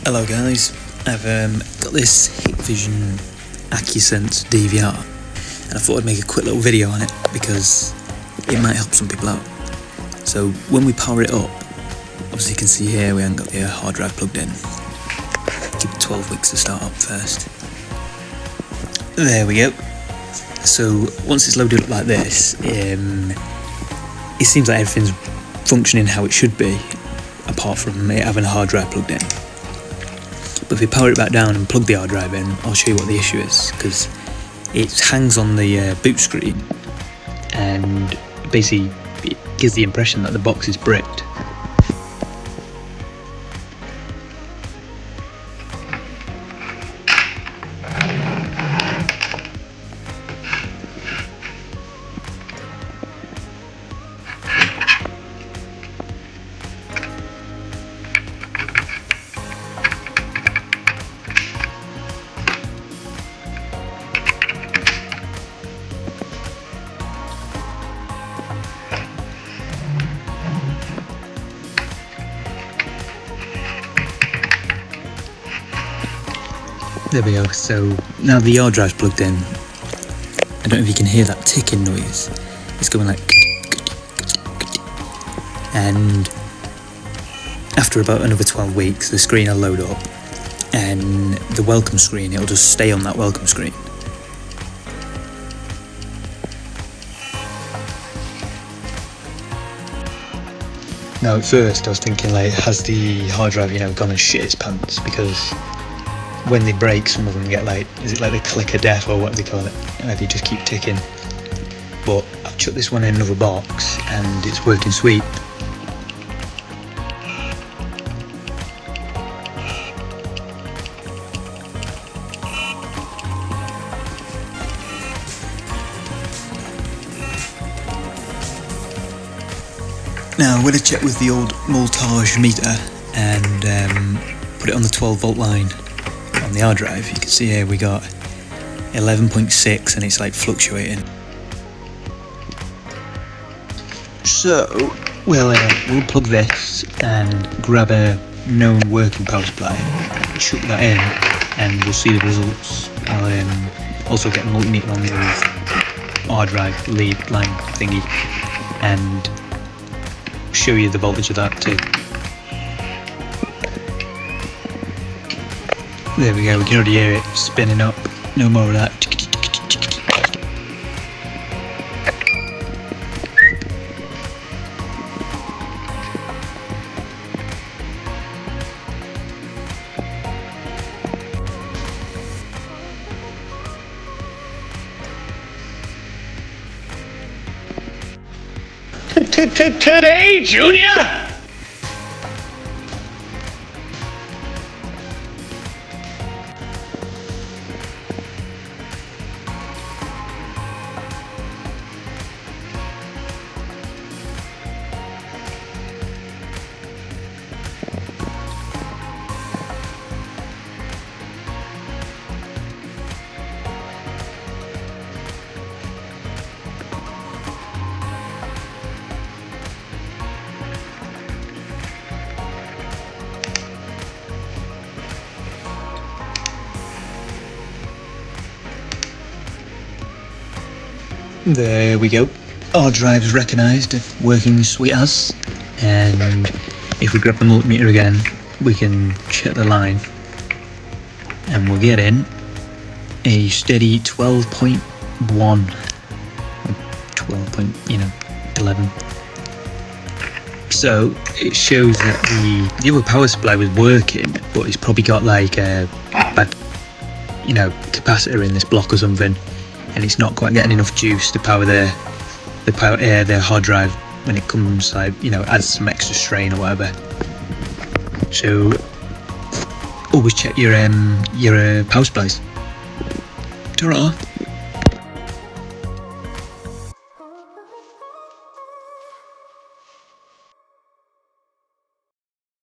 Hello guys, I've got this Hikvision DVR and I thought I'd make a quick little video on it because it might help some people out. So when we power it up, obviously you can see here we haven't got the hard drive plugged in. Give it 12 weeks to start up first. There we go. So once it's loaded up like this, it seems like everything's functioning how it should be, apart from it having a hard drive plugged in. But if we power it back down and plug the hard drive in, I'll show you what the issue is, because it hangs on the boot screen and basically it gives the impression that the box is bricked. There we go, so now the hard drive's plugged in. I don't know if you can hear that ticking noise. It's going like... And after about another 12 weeks, the screen will load up and the welcome screen, it'll just stay on that welcome screen. Now at first I was thinking, like, has the hard drive, gone and shit its pants, because when they break, some of them get like, is it like the click of death or what they call it? They just keep ticking. But I've chucked this one in another box and it's working sweet. Now I'm going to check with the old voltage meter and put it on the 12 volt line on the hard drive. You can see here we got 11.6 and it's like fluctuating. So we'll plug this and grab a known working power supply, chuck that in, and we'll see the results. I'll also get a multimeter on the hard drive lead line thingy and show you the voltage of that too. There we go, we can already hear it spinning up. No more of that. Today, Junior! There we go. Hard drive's recognised, working sweet as. And if we grab the multimeter again, we can check the line, and we'll get in a steady 12.1, 11. So it shows that the other power supply was working, but it's probably got like a bad, capacitor in this block or something, and it's not quite getting enough juice to power the hard drive when it comes, like, adds some extra strain or whatever. So always check your power supplies. Ta-ra.